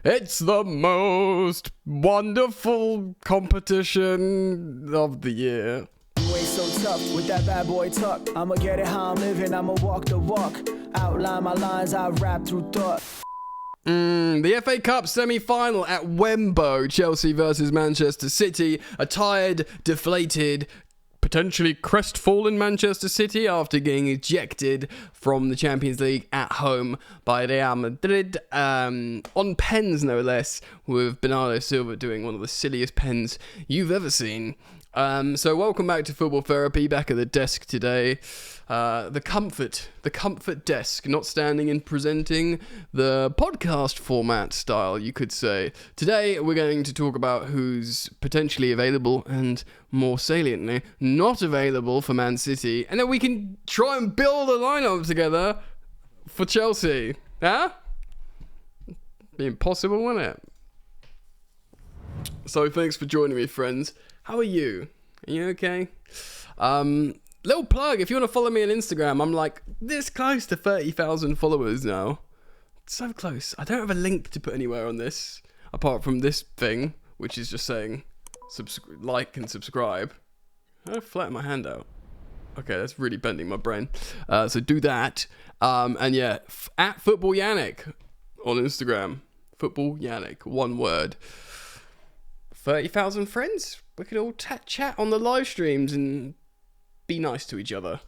It's the most wonderful competition of the year. You ain't so tough with that bad boy tuck. I'ma get it how I'm living, I'ma walk the walk. Outline my lines, I rap through thought. The FA Cup semi-final at Wembley, Chelsea versus Manchester City. A tired, deflated, potentially crestfallen Manchester City after getting ejected from the Champions League at home by Real Madrid, on pens no less, with Bernardo Silva doing one of the silliest pens you've ever seen. So welcome back to Football Therapy, back at the desk today. The comfort desk, not standing and presenting the podcast format style, you could say. Today, we're going to talk about who's potentially available and, more saliently, not available for Man City. And then we can try and build a lineup together for Chelsea. Huh? Be impossible, wouldn't it? So, thanks for joining me, friends. How are you? Are you okay? Little plug, if you want to follow me on Instagram, I'm like this close to 30,000 followers now. So close. I don't have a link to put anywhere on this, apart from this thing, which is just saying like and subscribe. I flatten my hand out. Okay, that's really bending my brain. So do that. And yeah, at Football Yannick on Instagram. Football Yannick, one word. 30,000 friends? We could all chat on the live streams and be nice to each other.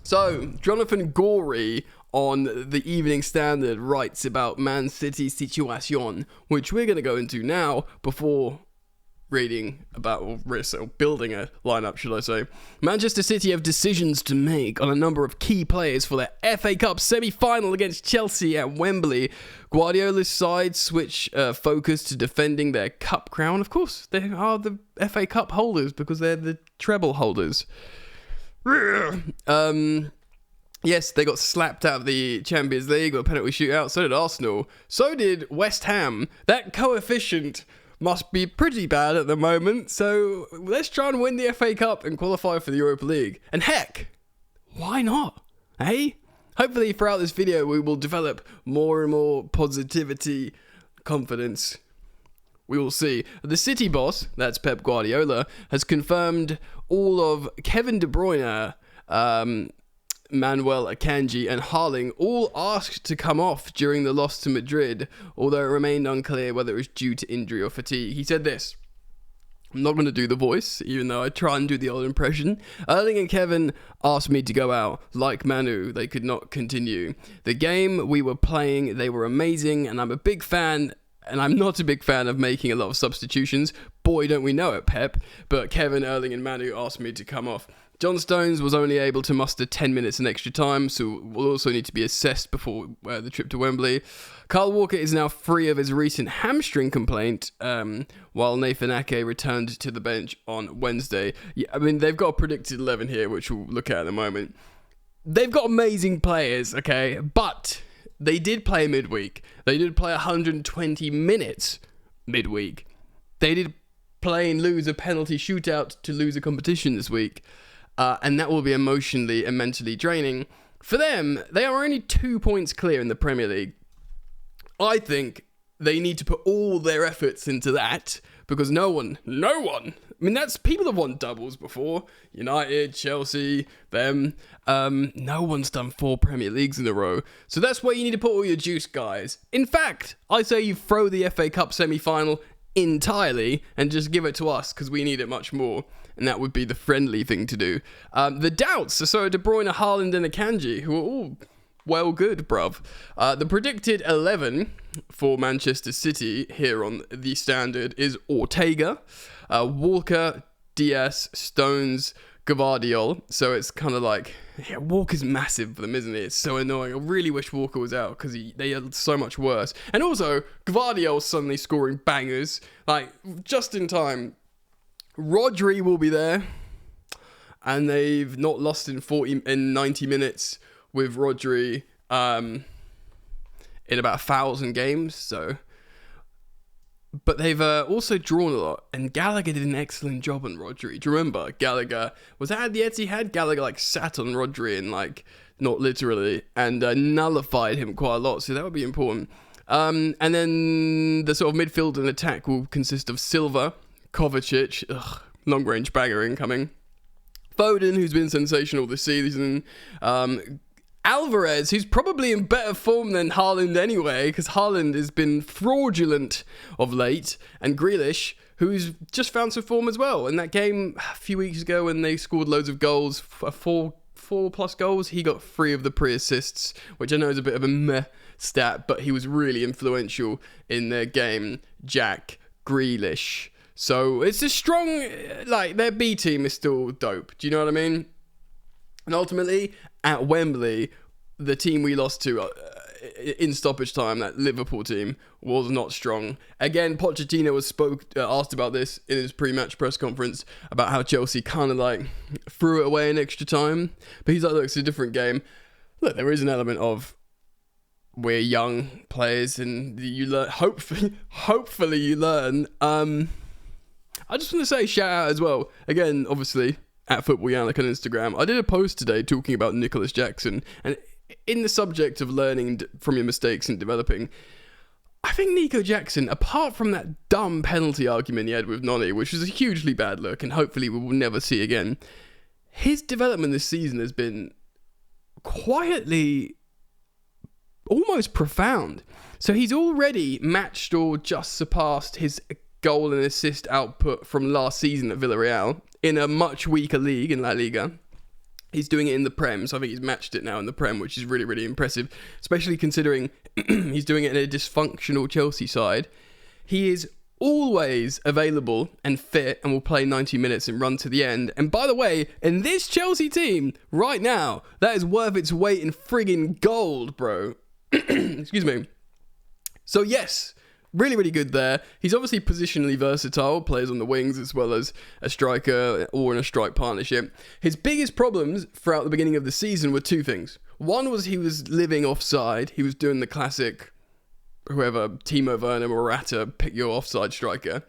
So, Jonathan Gorey on the Evening Standard writes about Man City's situation, which we're going to go into now before reading about, or building a lineup, should I say. Manchester City have decisions to make on a number of key players for their FA Cup semi-final against Chelsea at Wembley. Guardiola's side switch focus to defending their cup crown. Of course, they are the FA Cup holders because they're the treble holders. Yes, they got slapped out of the Champions League with a penalty shootout. So did Arsenal. So did West Ham. That coefficient must be pretty bad at the moment, so let's try and win the FA Cup and qualify for the Europa League. And heck, why not? Eh? Hopefully throughout this video we will develop more and more positivity, confidence. We will see. The City boss, that's Pep Guardiola, has confirmed all of Kevin De Bruyne, Manuel Akanji and Haaland all asked to come off during the loss to Madrid, although it remained unclear whether it was due to injury or fatigue. He said this: I'm not going to do the voice, even though I try and do the old impression. Erling and Kevin asked me to go out. Like Manu, they could not continue. The game we were playing, they were amazing, and I'm a big fan. And I'm not a big fan of making a lot of substitutions. Boy, don't we know it, Pep. But Kevin, Erling and Manu asked me to come off. John Stones was only able to muster 10 minutes in extra time, so will also need to be assessed before the trip to Wembley. Kyle Walker is now free of his recent hamstring complaint, while Nathan Ake returned to the bench on Wednesday. Yeah, I mean, they've got a predicted 11 here, which we'll look at in a moment. They've got amazing players, okay, but they did play midweek. They did play 120 minutes midweek. They did play and lose a penalty shootout to lose a competition this week. And that will be emotionally and mentally draining. For them, they are only 2 points clear in the Premier League. I think they need to put all their efforts into that, because no one, I mean, that's, people have won doubles before. United, Chelsea, them. No one's done 4 Premier Leagues in a row. So that's where you need to put all your juice, guys. In fact, I say you throw the FA Cup semi-final entirely and just give it to us, because we need it much more. And that would be the friendly thing to do. The doubts, so De Bruyne, Haaland and Akanji, who are all well good, bruv. The predicted 11 for Manchester City here on the Standard is Ortega, Walker, Diaz, Stones, Gvardiol. So it's kind of like, yeah, Walker's massive for them, isn't it? It's so annoying. I really wish Walker was out, because they are so much worse. And also, Gvardiol's suddenly scoring bangers, like, just in time. Rodri will be there, and they've not lost in 90 minutes with Rodri in about 1,000 games. So, but they've also drawn a lot, and Gallagher did an excellent job on Rodri. Do you remember Gallagher? Was that at the Etihad? Gallagher like sat on Rodri and, like, not literally, and nullified him quite a lot. So that would be important. And then the sort of midfield and attack will consist of Silva, Kovacic, long-range bagger incoming, Foden, who's been sensational this season, Alvarez, who's probably in better form than Haaland anyway, because Haaland has been fraudulent of late, and Grealish, who's just found some form as well. In that game a few weeks ago when they scored loads of goals, four plus goals, he got 3 of the pre-assists, which I know is a bit of a meh stat, but he was really influential in their game. Jack Grealish. So it's a strong, their B team is still dope. Do you know what I mean? And ultimately, at Wembley, the team we lost to in stoppage time, that Liverpool team, was not strong. Again, Pochettino was asked about this in his pre-match press conference, about how Chelsea kind of threw it away in extra time. But he's like, look, it's a different game. Look, there is an element of we're young players and you learn, hopefully you learn. I just want to say shout out as well. Again, obviously, at Football Yannick on Instagram, I did a post today talking about Nicholas Jackson, and in the subject of learning from your mistakes and developing, I think Nico Jackson, apart from that dumb penalty argument he had with Noni, which was a hugely bad look and hopefully we will never see again, his development this season has been quietly almost profound. So he's already matched or just surpassed his goal and assist output from last season at Villarreal in a much weaker league in La Liga. He's doing it in the Prem, so I think he's matched it now in the Prem, which is really, really impressive, especially considering he's doing it in a dysfunctional Chelsea side. He is always available and fit and will play 90 minutes and run to the end. And by the way, in this Chelsea team right now, that is worth its weight in friggin' gold, bro. Excuse me. So yes, really, really good there. He's obviously positionally versatile, plays on the wings as well as a striker or in a strike partnership. His biggest problems throughout the beginning of the season were 2 things. One was he was living offside. He was doing the classic, whoever, Timo Werner, Morata, pick your offside striker.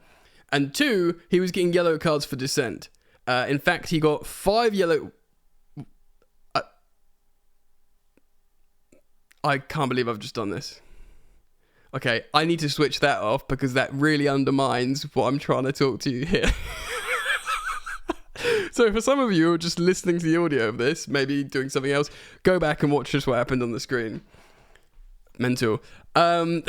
And 2, he was getting yellow cards for dissent. In fact, he got 5 yellow... I can't believe I've just done this. Okay, I need to switch that off because that really undermines what I'm trying to talk to you here. So for some of you who are just listening to the audio of this, maybe doing something else, go back and watch just what happened on the screen. Mental. Well,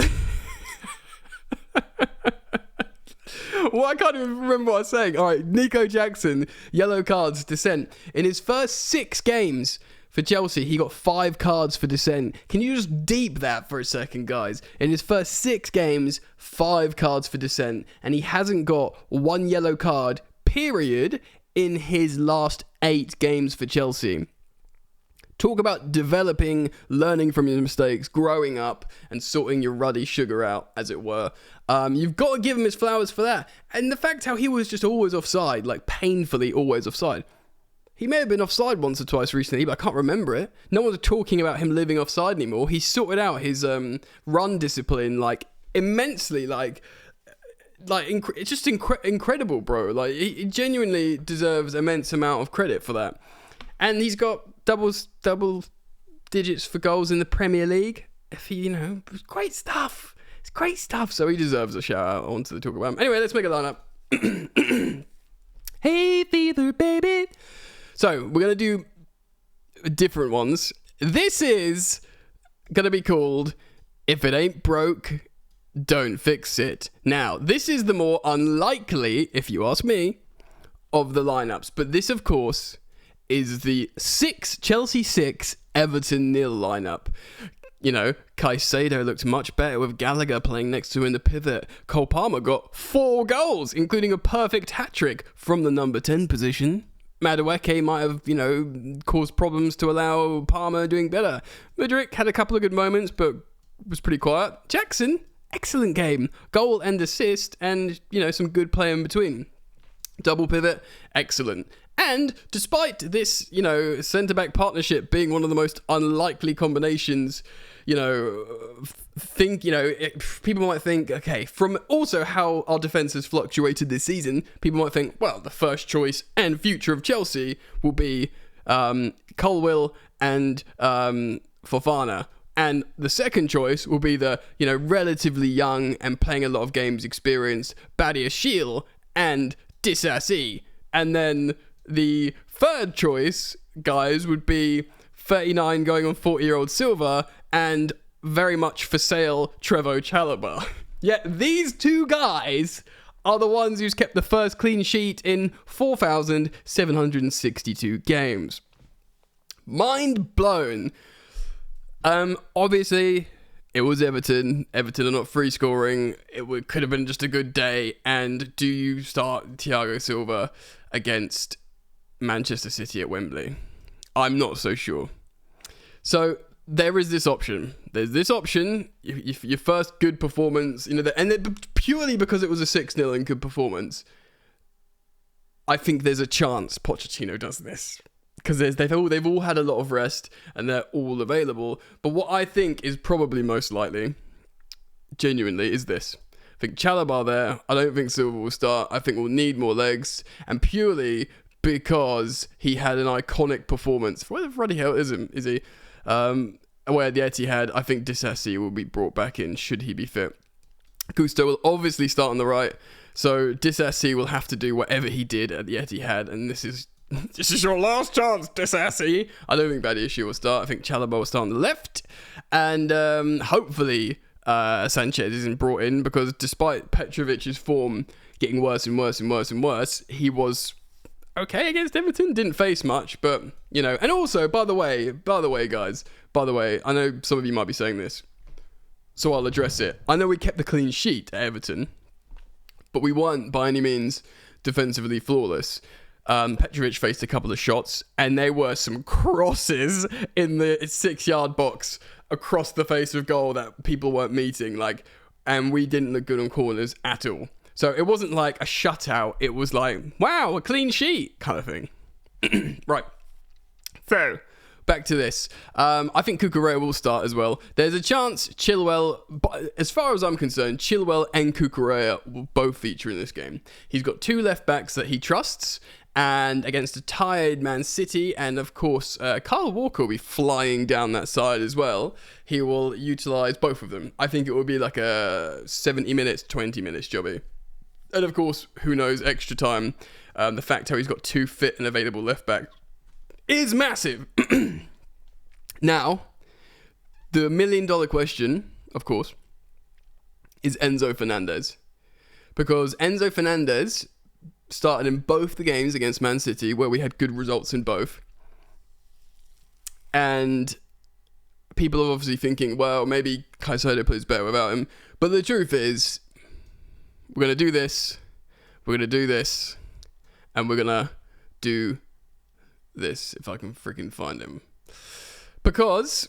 I can't even remember what I was saying. All right, Nico Jackson, yellow cards, dissent. In his first 6 games for Chelsea, he got 5 cards for dissent. Can you just deep that for a second, guys? In his first 6 games, 5 cards for dissent. And he hasn't got 1 yellow card, period, in his last 8 games for Chelsea. Talk about developing, learning from your mistakes, growing up, and sorting your ruddy sugar out, as it were. You've got to give him his flowers for that. And the fact how he was just always offside, painfully always offside. He may have been offside once or twice recently, but I can't remember it. No one's talking about him living offside anymore. He sorted out his run discipline, immensely, it's just incredible, bro. He genuinely deserves immense amount of credit for that. And he's got double digits for goals in the Premier League. Great stuff. It's great stuff. So he deserves a shout out. I wanted to talk about him. Anyway, let's make a lineup. Hey, fever, baby. So we're going to do different ones. This is going to be called If It Ain't Broke, Don't Fix It. Now, this is the more unlikely, if you ask me, of the lineups. But this, of course, is the Chelsea 6, Everton 0 lineup. Caicedo looked much better with Gallagher playing next to him in the pivot. Cole Palmer got 4 goals, including a perfect hat-trick from the number 10 position. Madueke might have, caused problems to allow Palmer doing better. Mudryk had a couple of good moments, but was pretty quiet. Jackson, excellent game. Goal and assist, and, some good play in between. Double pivot, excellent. And despite this, centre-back partnership being one of the most unlikely combinations, people might think, okay, from also how our defence has fluctuated this season, people might think, well, the first choice and future of Chelsea will be Colwill and Fofana. And the second choice will be the, relatively young and playing a lot of games experienced Badia Shiel and Disassi. And then the third choice, guys, would be 39 going on 40-year-old Silva and very much for sale Trevoh Chalobah. Yet these two guys are the ones who's kept the first clean sheet in 4,762 games. Mind blown. Obviously, it was Everton. Everton are not free scoring. Could have been just a good day. And do you start Thiago Silva against Manchester City at Wembley? I'm not so sure. So there is this option. There's this option. Your first good performance, purely because it was a 6-0 and good performance. I think there's a chance Pochettino does this. Because they've all had a lot of rest and they're all available. But what I think is probably most likely, genuinely, is this. I think Chalobah there. I don't think Silva will start. I think we'll need more legs. And purely because he had an iconic performance. Where the bloody hell is he? Away at the Etihad, I think Disassi will be brought back in should he be fit. Gusto will obviously start on the right. So Disassi will have to do whatever he did at the Etihad. And this is your last chance, Disassi. I don't think Badiashile will start. I think Chalobah will start on the left. And hopefully Sanchez isn't brought in, because despite Petrovic's form getting worse and worse and worse and worse, he was okay against Everton. Didn't face much, but, And also, by the way, guys, I know some of you might be saying this, so I'll address it. I know we kept the clean sheet at Everton, but we weren't by any means defensively flawless. Petrovic faced a couple of shots, and there were some crosses in the 6-yard box across the face of goal that people weren't meeting, and we didn't look good on corners at all. So it wasn't like a shutout, it was like, wow, a clean sheet kind of thing. Right. So, back to this. I think Cucurella will start as well. There's a chance Chilwell, but as far as I'm concerned, Chilwell and Cucurella will both feature in this game. He's got two left backs that he trusts, and against a tired Man City, and of course, Kyle Walker will be flying down that side as well. He will utilise both of them. I think it will be like a 70 minutes, 20 minutes jobby. And of course, who knows, extra time. The fact how he's got two fit and available left back is massive. Now, the $1 million question, of course, is Enzo Fernandez. Because Enzo Fernandez started in both the games against Man City, where we had good results in both. And people are obviously thinking, well, maybe Caicedo plays better without him. But the truth is, we're going to do this, we're going to do this, and we're going to do this, if I can freaking find him. Because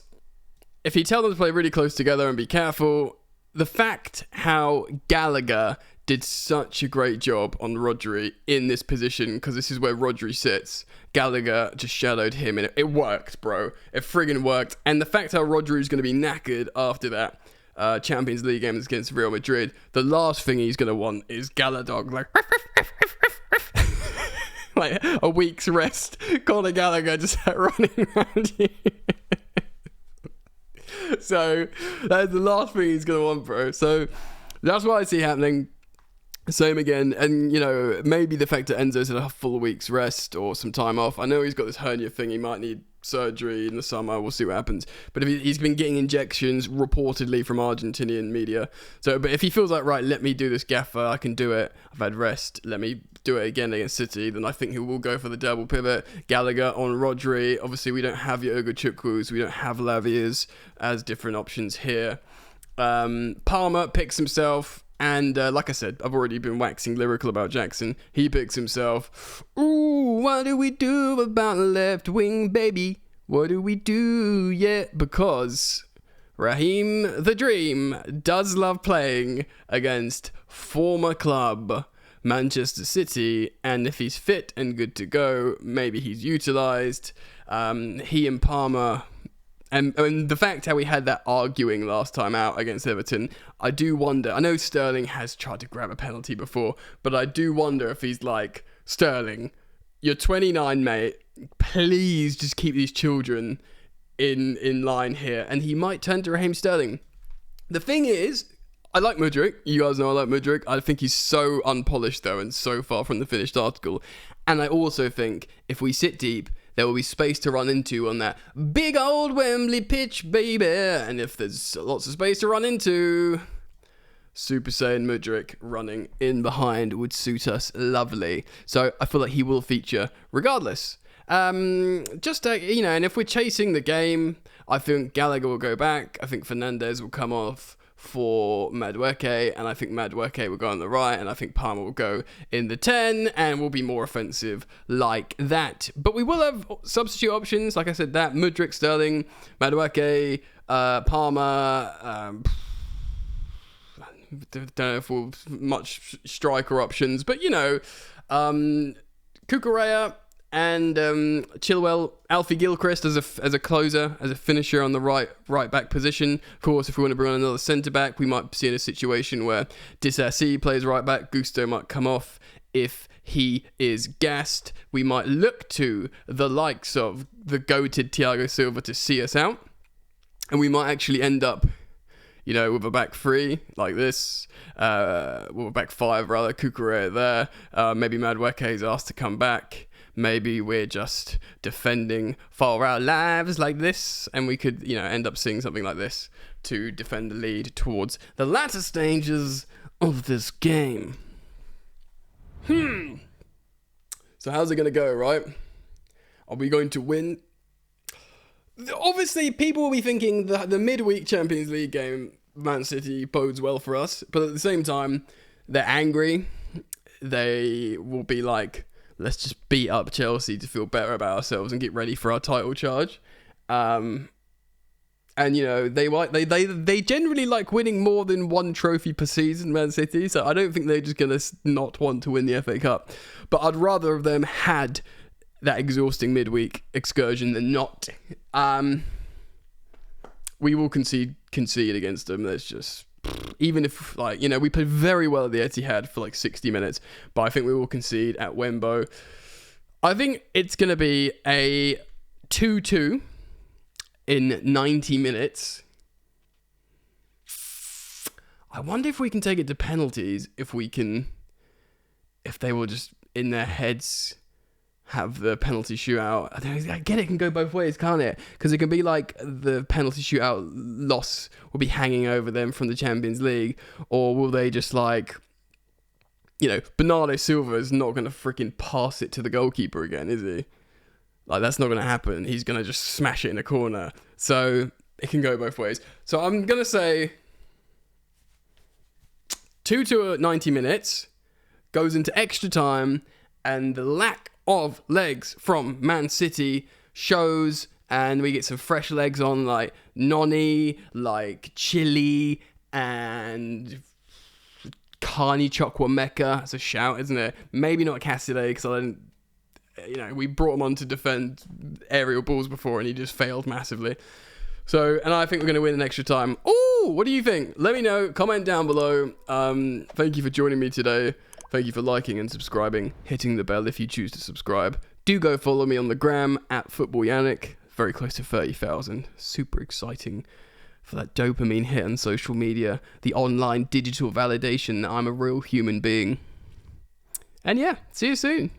if you tell them to play really close together and be careful, the fact how Gallagher did such a great job on Rodri in this position, because this is where Rodri sits, Gallagher just shadowed him, and it worked, bro. It friggin' worked. And the fact how Rodri is going to be knackered after that Champions League games against Real Madrid, the last thing he's going to want is Galadog, like a week's rest. Conor Gallagher just running around you. So that's the last thing he's going to want, bro. So that's what I see happening. Same again. And, maybe the fact that Enzo's had a full week's rest or some time off. I know he's got this hernia thing. He might need surgery in the summer. We'll see what happens. But if he's been getting injections reportedly from Argentinian media. But if he feels like, right, let me do this gaffer, I can do it. I've had rest. Let me do it again against City. Then I think he will go for the double pivot. Gallagher on Rodri. Obviously, we don't have your Ogochukwus. We don't have Laviers as different options here. Palmer picks himself. And like I said, I've already been waxing lyrical about Jackson. He picks himself. Ooh, what do we do about left wing, baby? What do we do? Yeah, because Raheem the Dream does love playing against former club Manchester City. And if he's fit and good to go, maybe he's utilised. He and Palmer... And the fact how we had that arguing last time out against Everton, I do wonder. I know Sterling has tried to grab a penalty before, but I do wonder if he's like, Sterling, you're 29, mate. Please just keep these children in line here, and he might turn to Raheem Sterling. The thing is, I like Mudryk. You guys know I like Mudryk. I think he's so unpolished, though, and so far from the finished article. And I also think if we sit deep, there will be space to run into on that big old Wembley pitch, baby. And if there's lots of space to run into, Super Saiyan Mudryk running in behind would suit us lovely. So I feel like he will feature regardless. And if we're chasing the game, I think Gallagher will go back. I think Fernandez will come off for Madueke, and I think Madueke will go on the right, and I think Palmer will go in the 10, and will be more offensive like that. But we will have substitute options, like I said, that Mudryk, Sterling, Madueke, Palmer. Don't know if we'll much striker options, but Cucurella and Chilwell, Alfie Gilchrist as a closer, as a finisher on the right back position. Of course, if we want to bring on another centre back, we might see in a situation where Disasi plays right back. Gusto might come off if he is gassed. We might look to the likes of the goated Thiago Silva to see us out, and we might actually end up, with a back three like this, with a back five rather. Cucurella there. Maybe Madueke is asked to come back. Maybe we're just defending for our lives like this, and we could, end up seeing something like this to defend the lead towards the latter stages of this game. So how's it going to go, right? Are we going to win? Obviously, people will be thinking that the midweek Champions League game, Man City, bodes well for us, but at the same time, they're angry. They will be like, let's just beat up Chelsea to feel better about ourselves and get ready for our title charge. And they generally like winning more than one trophy per season, Man City. So I don't think they're just gonna not want to win the FA Cup. But I'd rather have them had that exhausting midweek excursion than not. We will concede against them. That's just, even if, we played very well at the Etihad for 60 minutes, but I think we will concede at Wembo. I think it's going to be a 2-2 in 90 minutes. I wonder if we can take it to penalties, if they will just, in their heads, have the penalty shootout. I get it can go both ways, can't it? Because it can be like the penalty shootout loss will be hanging over them from the Champions League, or will they just Bernardo Silva is not going to freaking pass it to the goalkeeper again, is he? That's not going to happen. He's going to just smash it in a corner. So it can go both ways. So I'm going to say 2-2 at 90 minutes, goes into extra time, and the lack of legs from Man City shows, and we get some fresh legs on, like Noni, like Chile, and Carney Chukwuemeka. It's a shout, isn't it? Maybe not Cassidy, because I don't, we brought him on to defend aerial balls before, and he just failed massively. So, and I think we're going to win in extra time. Oh, what do you think? Let me know. Comment down below. Thank you for joining me today. Thank you for liking and subscribing, hitting the bell if you choose to subscribe. Do go follow me on the gram at FootballYannick. Very close to 30,000. Super exciting for that dopamine hit on social media. The online digital validation that I'm a real human being. And yeah, see you soon.